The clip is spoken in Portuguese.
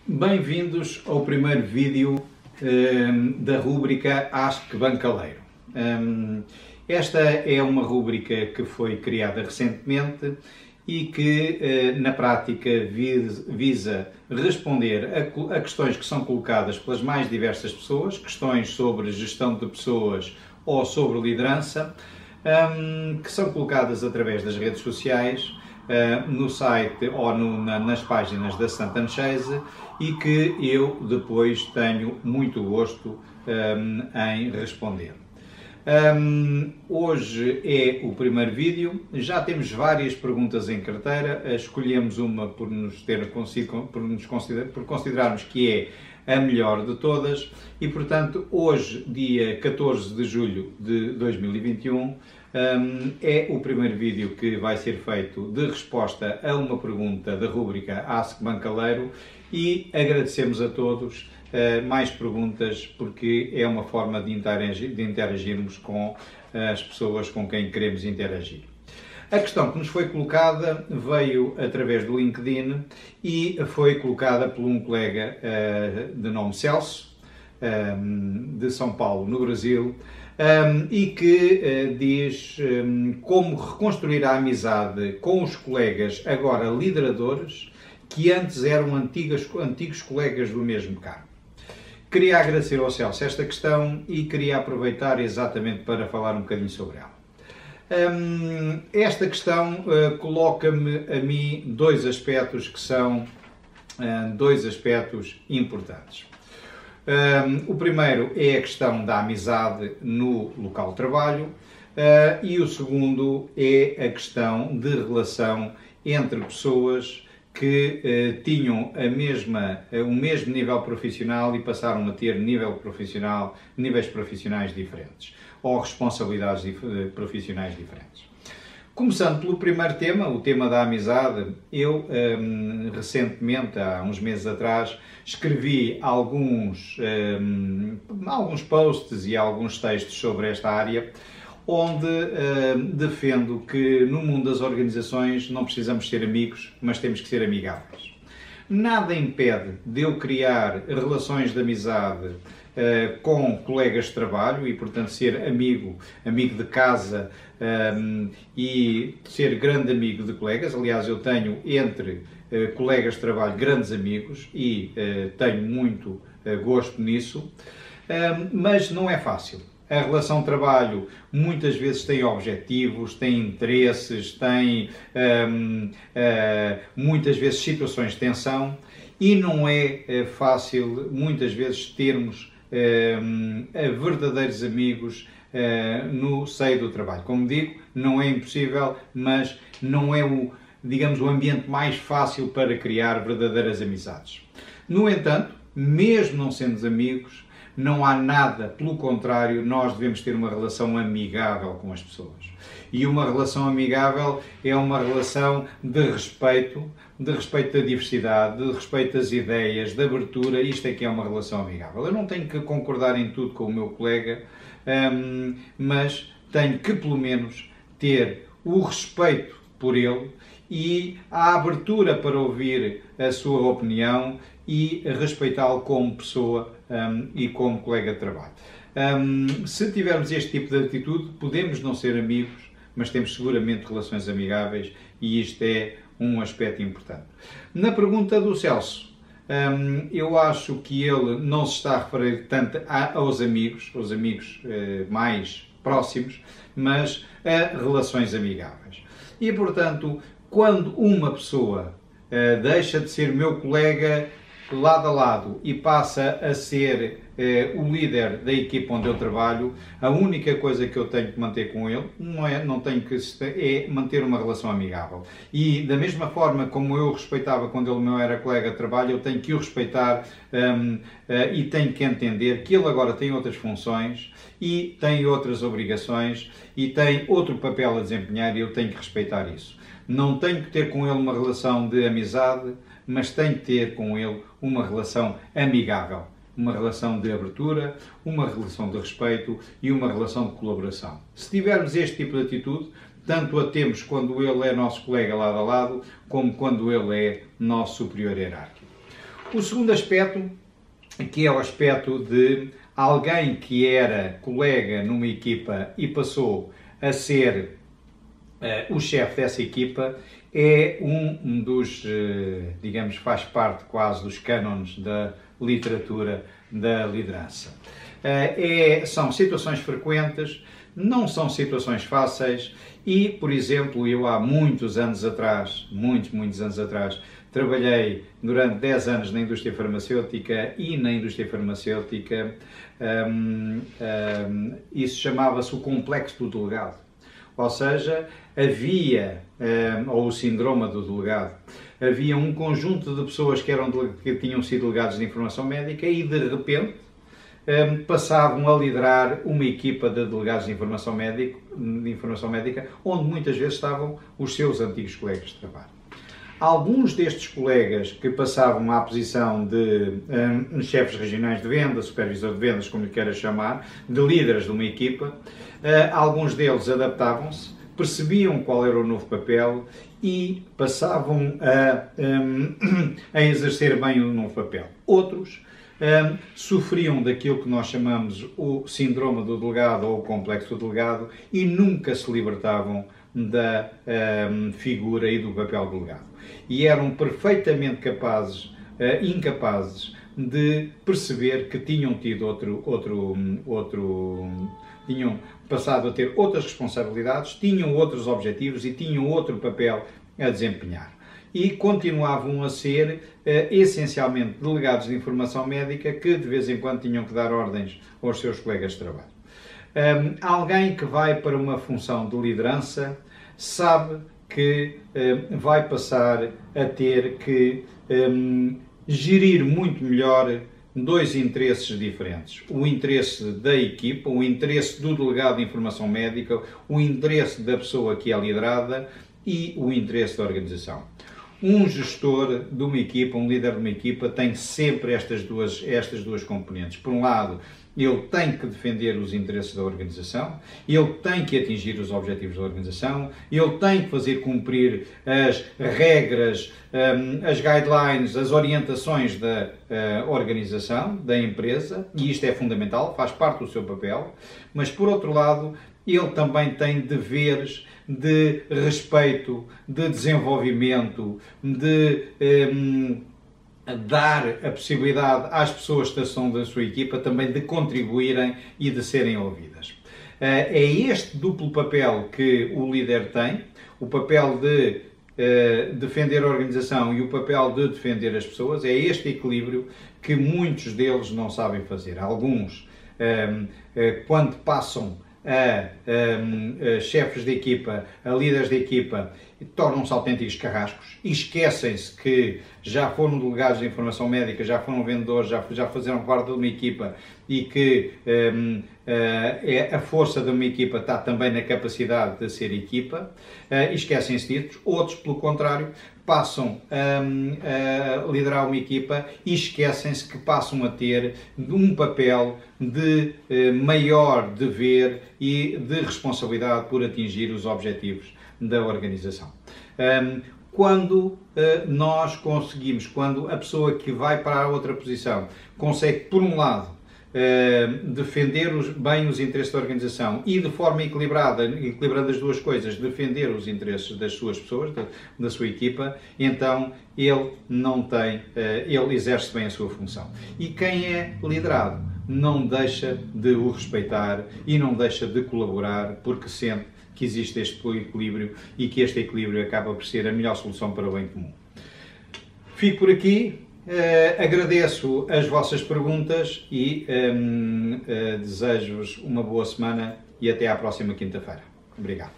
Bem-vindos ao primeiro vídeo da rúbrica Ask Bancaleiro. Esta é uma rúbrica que foi criada recentemente e que, na prática, visa responder a questões que são colocadas pelas mais diversas pessoas, questões sobre gestão de pessoas ou sobre liderança, que são colocadas através das redes sociais, no site ou nas páginas da Santa Chase, e que eu depois tenho muito gosto em responder. Hoje é o primeiro vídeo, já temos várias perguntas em carteira, escolhemos uma por considerarmos que é a melhor de todas e, portanto, hoje, dia 14 de julho de 2021, é o primeiro vídeo que vai ser feito de resposta a uma pergunta da rúbrica Ask Bancaleiro e agradecemos a todos mais perguntas, porque é uma forma de interagirmos com as pessoas com quem queremos interagir. A questão que nos foi colocada veio através do LinkedIn e foi colocada por um colega de nome Celso, de São Paulo, no Brasil, e que diz como reconstruir a amizade com os colegas agora lideradores que antes eram antigos colegas do mesmo cargo. Queria agradecer ao Celso esta questão e queria aproveitar exatamente para falar um bocadinho sobre ela. Esta questão coloca-me a mim dois aspectos que são dois aspectos importantes. O primeiro é a questão da amizade no local de trabalho e o segundo é a questão de relação entre pessoas que tinham o mesmo nível profissional e passaram a ter níveis profissionais diferentes ou responsabilidades profissionais diferentes. Começando pelo primeiro tema, o tema da amizade, eu recentemente, há uns meses atrás, escrevi alguns posts e alguns textos sobre esta área, onde defendo que no mundo das organizações não precisamos ser amigos, mas temos que ser amigáveis. Nada impede de eu criar relações de amizade com colegas de trabalho e, portanto, ser amigo de casa e ser grande amigo de colegas. Aliás, eu tenho entre colegas de trabalho grandes amigos e tenho muito gosto nisso, mas não é fácil. A relação de trabalho muitas vezes tem objetivos, tem interesses, tem muitas vezes situações de tensão e não é fácil muitas vezes termos verdadeiros amigos no seio do trabalho. Como digo, não é impossível, mas não é o ambiente mais fácil para criar verdadeiras amizades. No entanto, mesmo não sendo amigos, não há nada, pelo contrário, nós devemos ter uma relação amigável com as pessoas. E uma relação amigável é uma relação de respeito da diversidade, de respeito às ideias, de abertura. Isto é que é uma relação amigável. Eu não tenho que concordar em tudo com o meu colega, mas tenho que, pelo menos, ter o respeito por ele e a abertura para ouvir a sua opinião e respeitá-lo como pessoa e como colega de trabalho. Se tivermos este tipo de atitude, podemos não ser amigos, mas temos seguramente relações amigáveis e isto é um aspecto importante. Na pergunta do Celso, eu acho que ele não se está a referir tanto aos amigos mais próximos, mas a relações amigáveis. E, portanto, quando uma pessoa deixa de ser meu colega lado a lado e passa a ser o líder da equipa onde eu trabalho, a única coisa que eu tenho que manter com ele é manter uma relação amigável. E da mesma forma como eu o respeitava quando ele não era colega de trabalho, eu tenho que o respeitar e tenho que entender que ele agora tem outras funções e tem outras obrigações e tem outro papel a desempenhar e eu tenho que respeitar isso. Não tenho que ter com ele uma relação de amizade, mas tenho que ter com ele uma relação amigável, uma relação de abertura, uma relação de respeito e uma relação de colaboração. Se tivermos este tipo de atitude, tanto a temos quando ele é nosso colega lado a lado, como quando ele é nosso superior hierárquico. O segundo aspecto, que é o aspecto de alguém que era colega numa equipa e passou a ser o chefe dessa equipa, é um dos, digamos, faz parte quase dos cânones da literatura da liderança. São situações frequentes, não são situações fáceis e, por exemplo, eu há muitos anos atrás, muitos anos atrás, trabalhei durante 10 anos na indústria farmacêutica e na indústria farmacêutica isso chamava-se o complexo do delegado. Ou seja, havia, ou o síndrome do delegado, havia um conjunto de pessoas que tinham sido delegados de informação médica e, de repente, passavam a liderar uma equipa de delegados de informação médica, onde muitas vezes estavam os seus antigos colegas de trabalho. Alguns destes colegas que passavam à posição de chefes regionais de vendas, supervisor de vendas, como lhe queira chamar, de líderes de uma equipa, alguns deles adaptavam-se, percebiam qual era o novo papel e passavam a exercer bem o novo papel. Outros sofriam daquilo que nós chamamos o síndrome do delegado ou o complexo do delegado e nunca se libertavam da figura e do papel do delegado. E eram perfeitamente incapazes de perceber que tinham tido tinham passado a ter outras responsabilidades, tinham outros objetivos e tinham outro papel a desempenhar. E continuavam a ser essencialmente delegados de informação médica que de vez em quando tinham que dar ordens aos seus colegas de trabalho. Alguém que vai para uma função de liderança sabe que vai passar a ter que gerir muito melhor dois interesses diferentes. O interesse da equipa, o interesse do delegado de informação médica, o interesse da pessoa que é liderada e o interesse da organização. Um gestor de uma equipa, um líder de uma equipa, tem sempre estas duas componentes. Por um lado, ele tem que defender os interesses da organização, ele tem que atingir os objetivos da organização, ele tem que fazer cumprir as regras, as guidelines, as orientações da organização, da empresa, e isto é fundamental, faz parte do seu papel, mas por outro lado, ele também tem deveres de respeito, de desenvolvimento, de dar a possibilidade às pessoas que são da sua equipa também de contribuírem e de serem ouvidas. É este duplo papel que o líder tem, o papel de defender a organização e o papel de defender as pessoas, é este equilíbrio que muitos deles não sabem fazer. Alguns, quando passam a chefes de equipa, a líderes de equipa, tornam-se autênticos carrascos e esquecem-se que já foram delegados de informação médica, já foram vendedores, já fizeram parte de uma equipa e que a força de uma equipa está também na capacidade de ser equipa, e esquecem-se disso. Outros, pelo contrário, passam a liderar uma equipa e esquecem-se que passam a ter um papel de maior dever e de responsabilidade por atingir os objetivos da organização. Quando nós conseguimos, quando a pessoa que vai para a outra posição consegue, por um lado, defender bem os interesses da organização e de forma equilibrada, equilibrando as duas coisas, defender os interesses das suas pessoas, da sua equipa, então ele ele exerce bem a sua função. E quem é liderado não deixa de o respeitar e não deixa de colaborar porque sente que existe este equilíbrio e que este equilíbrio acaba por ser a melhor solução para o bem comum. Fico por aqui. Agradeço as vossas perguntas e desejo-vos uma boa semana e até à próxima quinta-feira. Obrigado.